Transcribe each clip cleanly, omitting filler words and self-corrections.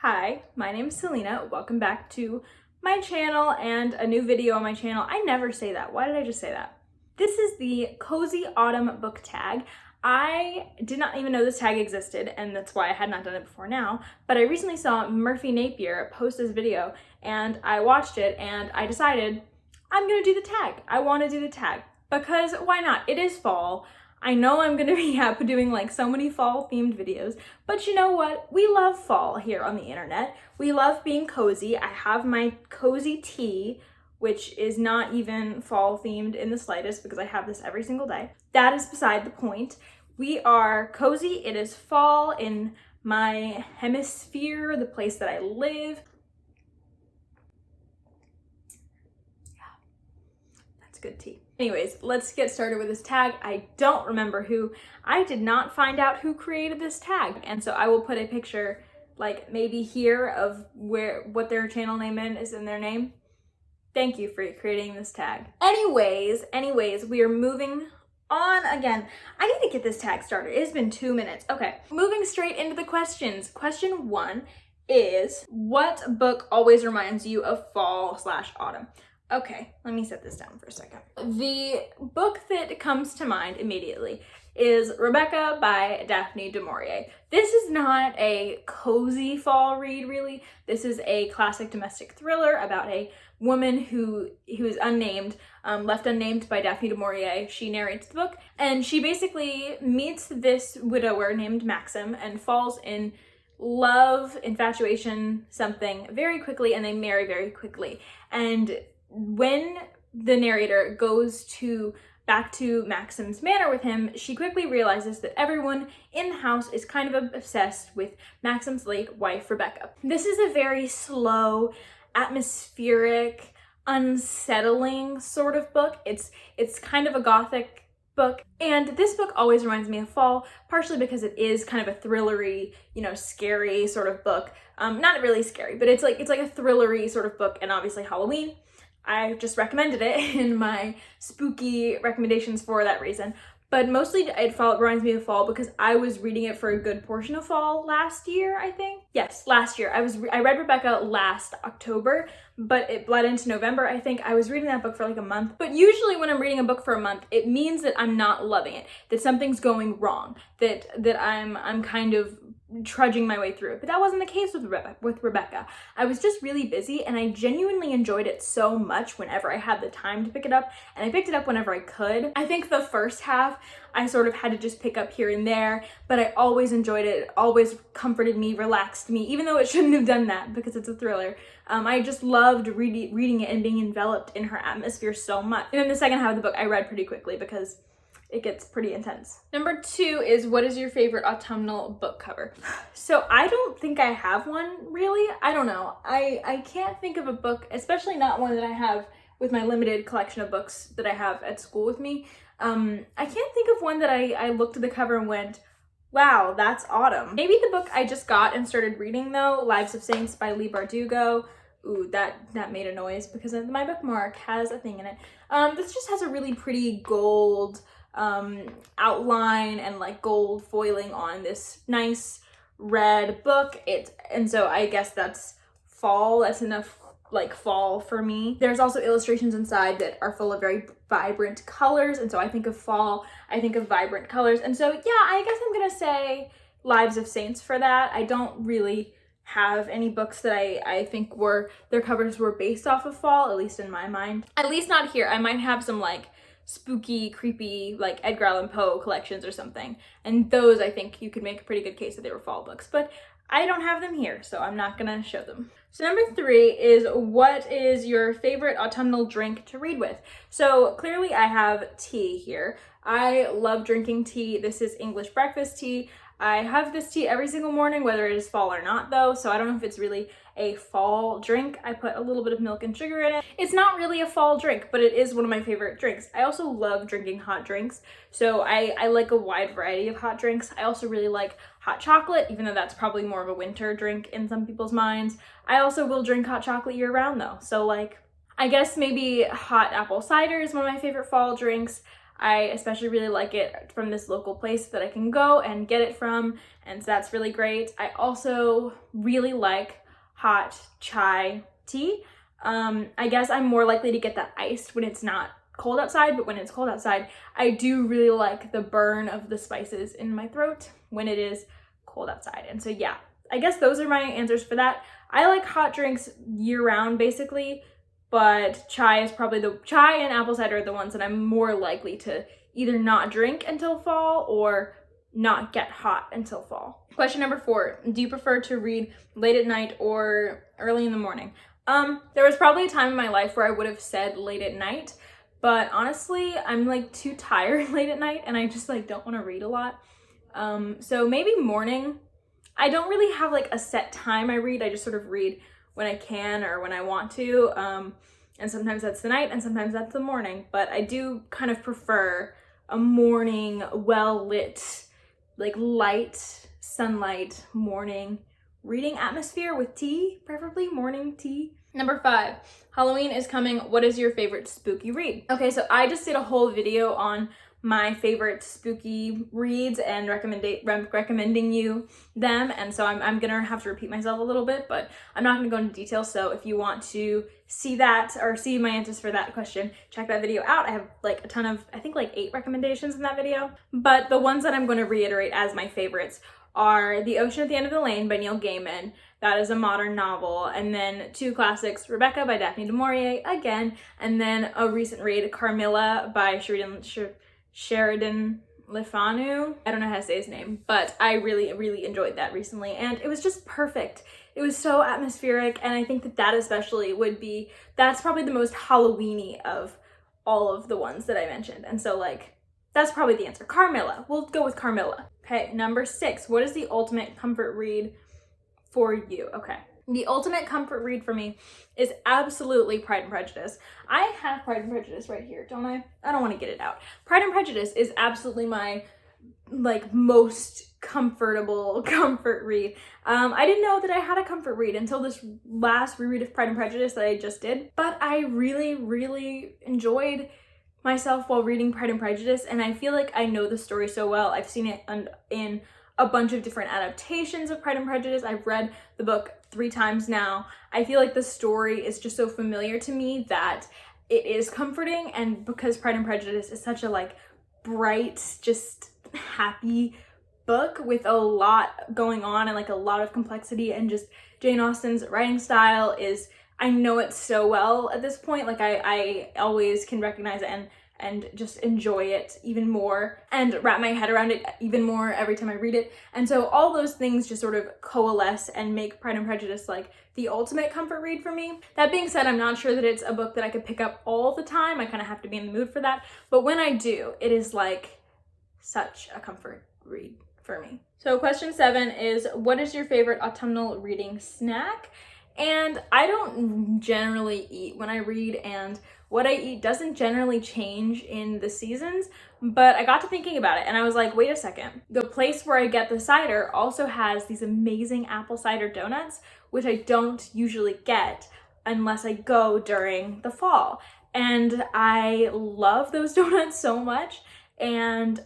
Hi, my name is Selena. Welcome back to my channel and a new video on my channel. I never say that. Why did I just say that? This is the Cozy Autumn book tag. I did not even know this tag existed, and that's why I had not done it before now, but I recently saw Murphy Napier post this video and I watched it and I decided I'm gonna do the tag. I wanna do the tag because why not? It is fall. I know I'm gonna be doing like so many fall themed videos, but you know what? We love fall here on the internet. We love being cozy. I have my cozy tea, which is not even fall themed in the slightest because I have this every single day. That is beside the point. We are cozy. It is fall in my hemisphere, the place that I live. Yeah, that's good tea. Anyways, let's get started with this tag. I don't remember I did not find out who created this tag. And so I will put a picture like maybe here of what their channel name is in their name. Thank you for creating this tag. Anyways, we are moving on again. I need to get this tag started. It has been 2 minutes. Okay, moving straight into the questions. Question 1 is, what book always reminds you of fall/autumn? Okay, let me set this down for a second. The book that comes to mind immediately is Rebecca by Daphne du Maurier. This is not a cozy fall read, really. This is a classic domestic thriller about a woman who is unnamed, left unnamed by Daphne du Maurier. She narrates the book, and she basically meets this widower named Maxim and falls in love, infatuation, something very quickly, and they marry very quickly. And when the narrator goes back to Maxim's manor with him, she quickly realizes that everyone in the house is kind of obsessed with Maxim's late wife, Rebecca. This is a very slow, atmospheric, unsettling sort of book. It's kind of a gothic book, and this book always reminds me of fall, partially because it is kind of a thrillery, scary sort of book. Not really scary, but it's like a thrillery sort of book, and obviously Halloween. I just recommended it in my spooky recommendations for that reason. But mostly it reminds me of fall because I was reading it for a good portion of fall last year, I think. Yes, last year. I read Rebecca last October, but it bled into November, I think. I was reading that book for like a month. But usually when I'm reading a book for a month, it means that I'm not loving it, that something's going wrong, that I'm kind of trudging my way through it. But that wasn't the case with Rebecca. I was just really busy, and I genuinely enjoyed it so much whenever I had the time to pick it up, and I picked it up whenever I could. I think the first half I sort of had to just pick up here and there, but I always enjoyed it. It always comforted me, relaxed me, even though it shouldn't have done that because it's a thriller. I just loved reading it and being enveloped in her atmosphere so much. And then the second half of the book I read pretty quickly because it gets pretty intense. Number 2 is, what is your favorite autumnal book cover? So I don't think I have one, really. I don't know. I can't think of a book, especially not one that I have with my limited collection of books that I have at school with me. I can't think of one that I looked at the cover and went, wow, that's autumn. Maybe the book I just got and started reading though, Lives of Saints by Leigh Bardugo. Ooh, that made a noise because my bookmark has a thing in it. This just has a really pretty gold outline and like gold foiling on this nice red book. And so I guess that's fall. That's enough like fall for me. There's also illustrations inside that are full of very vibrant colors, and so I think of fall, I think of vibrant colors. And so yeah, I guess I'm gonna say Lives of Saints for that. I don't really have any books that I think their covers were based off of fall, at least in my mind. At least not here. I might have some like spooky, creepy, like Edgar Allan Poe collections or something, and those I think you could make a pretty good case that they were fall books, but I don't have them here, so I'm not gonna show them. So number 3 is, what is your favorite autumnal drink to read with? So clearly I have tea here. I love drinking tea. This is English breakfast tea. I have this tea every single morning, whether it is fall or not though, so I don't know if it's really a fall drink. I put a little bit of milk and sugar in it. It's not really a fall drink, but it is one of my favorite drinks. I also love drinking hot drinks, so I like a wide variety of hot drinks. I also really like hot chocolate, even though that's probably more of a winter drink in some people's minds. I also will drink hot chocolate year round though, so like I guess maybe hot apple cider is one of my favorite fall drinks. I especially really like it from this local place that I can go and get it from, and so that's really great. I also really like hot chai tea. I guess I'm more likely to get that iced when it's not cold outside, but when it's cold outside, I do really like the burn of the spices in my throat when it is cold outside. And so yeah, I guess those are my answers for that. I like hot drinks year round basically, but chai is probably chai and apple cider are the ones that I'm more likely to either not drink until fall or not get hot until fall. Question number 4, do you prefer to read late at night or early in the morning? There was probably a time in my life where I would have said late at night, but honestly, I'm like too tired late at night and I just like don't want to read a lot. So maybe morning. I don't really have like a set time I read. I just sort of read when I can or when I want to. And sometimes that's the night and sometimes that's the morning, but I do kind of prefer a morning, well-lit, like light sunlight morning reading atmosphere with tea, preferably morning tea. Number 5, Halloween is coming. What is your favorite spooky read? Okay, so I just did a whole video on my favorite spooky reads and recommending you them, and so I'm gonna have to repeat myself a little bit, but I'm not gonna go into detail. So if you want to see that or see my answers for that question, check that video out. I have like a ton of, I think like 8 recommendations in that video, but the ones that I'm going to reiterate as my favorites are The Ocean at the End of the Lane by Neil Gaiman. That is a modern novel. And then 2 classics, Rebecca by Daphne du Maurier again, and then a recent read, Carmilla by Sheridan Le Fanu. I don't know how to say his name, but I really enjoyed that recently, and it was just perfect. It was so atmospheric, and I think that especially that's probably the most Halloween-y of all of the ones that I mentioned. And so like, that's probably the answer. Carmilla. We'll go with Carmilla. Okay, number 6. What is the ultimate comfort read for you? Okay. The ultimate comfort read for me is absolutely Pride and Prejudice. I have Pride and Prejudice right here, don't I? I don't want to get it out. Pride and Prejudice is absolutely my like most comfortable comfort read. I didn't know that I had a comfort read until this last reread of Pride and Prejudice that I just did, but I really enjoyed myself while reading Pride and Prejudice, and I feel like I know the story so well. I've seen it in a bunch of different adaptations of Pride and Prejudice. I've read the book 3 times now. I feel like the story is just so familiar to me that it is comforting, and because Pride and Prejudice is such a like bright, just happy book with a lot going on and like a lot of complexity, and just Jane Austen's writing style is, I know it so well at this point. Like I always can recognize it and just enjoy it even more and wrap my head around it even more every time I read it. And so all those things just sort of coalesce and make Pride and Prejudice like the ultimate comfort read for me. That being said, I'm not sure that it's a book that I could pick up all the time. I kind of have to be in the mood for that. But when I do, it is like such a comfort read for me. So question 7 is, what is your favorite autumnal reading snack? And I don't generally eat when I read, and what I eat doesn't generally change in the seasons, but I got to thinking about it and I was like, wait a second. The place where I get the cider also has these amazing apple cider donuts, which I don't usually get unless I go during the fall. And I love those donuts so much. And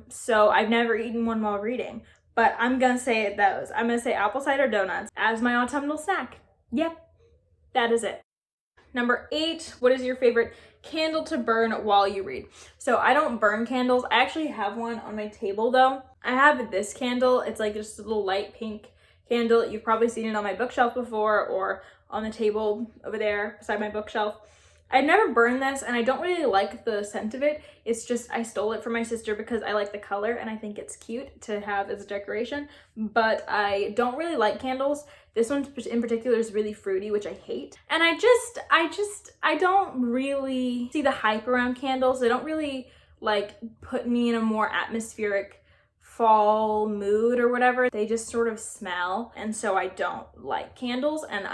so I've never eaten one while reading. But I'm gonna say those. I'm gonna say apple cider donuts as my autumnal snack. Yep, that is it. Number 8, what is your favorite candle to burn while you read? So I don't burn candles. I actually have one on my table though. I have this candle. It's like just a little light pink candle. You've probably seen it on my bookshelf before or on the table over there beside my bookshelf. I'd never burned this, and I don't really like the scent of it. It's just, I stole it from my sister because I like the color and I think it's cute to have as a decoration, but I don't really like candles. This one in particular is really fruity, which I hate. And I don't really see the hype around candles. They don't really like put me in a more atmospheric fall mood or whatever. They just sort of smell, and so I don't like candles, and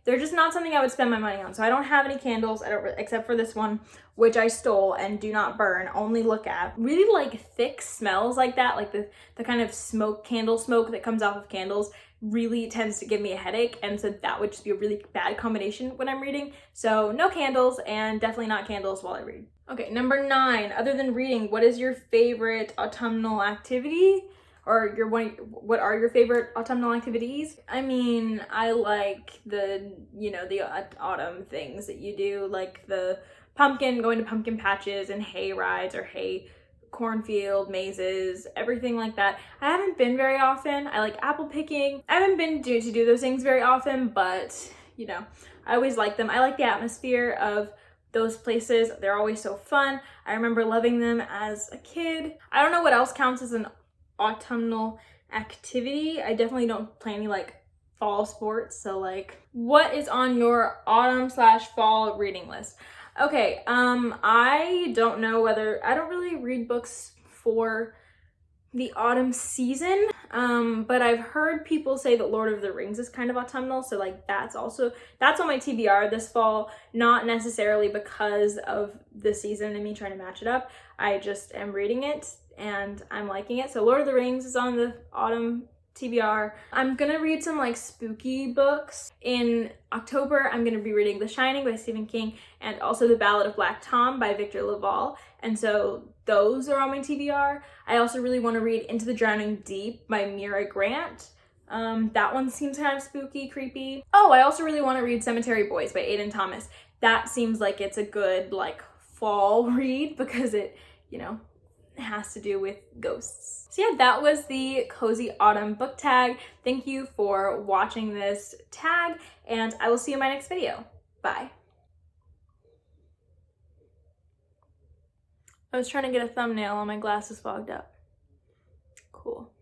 they're just not something I would spend my money on. So I don't have any candles except for this one, which I stole and do not burn, only look at. Really like thick smells like that, like the kind of candle smoke that comes off of candles, really tends to give me a headache, and so that would just be a really bad combination when I'm reading. So no candles, and definitely not candles while I read. Okay, number 9, other than reading, what is your favorite autumnal activity? Or what are your favorite autumnal activities? I mean, I like the autumn things that you do, like the going to pumpkin patches and hay rides or hay cornfield mazes, everything like that. I haven't been very often. I like apple picking. I haven't been to do those things very often, but I always like them. I like the atmosphere of those places. They're always so fun. I remember loving them as a kid. I don't know what else counts as an autumnal activity. I definitely don't play any like fall sports. So like, what is on your autumn/fall reading list? Okay, I don't know whether, I don't really read books for the autumn season, but I've heard people say that Lord of the Rings is kind of autumnal, so like that's on my TBR this fall, not necessarily because of the season and me trying to match it up. I just am reading it and I'm liking it. So Lord of the Rings is on the autumn TBR. I'm gonna read some like spooky books. In October, I'm gonna be reading The Shining by Stephen King and also The Ballad of Black Tom by Victor LaValle. And so those are on my TBR. I also really want to read Into the Drowning Deep by Mira Grant. That one seems kind of spooky, creepy. Oh, I also really want to read Cemetery Boys by Aiden Thomas. That seems like it's a good like fall read because it, has to do with ghosts. So yeah, that was the Cozy Autumn book tag. Thank you for watching this tag, and I will see you in my next video. Bye. I was trying to get a thumbnail and my glasses fogged up. Cool.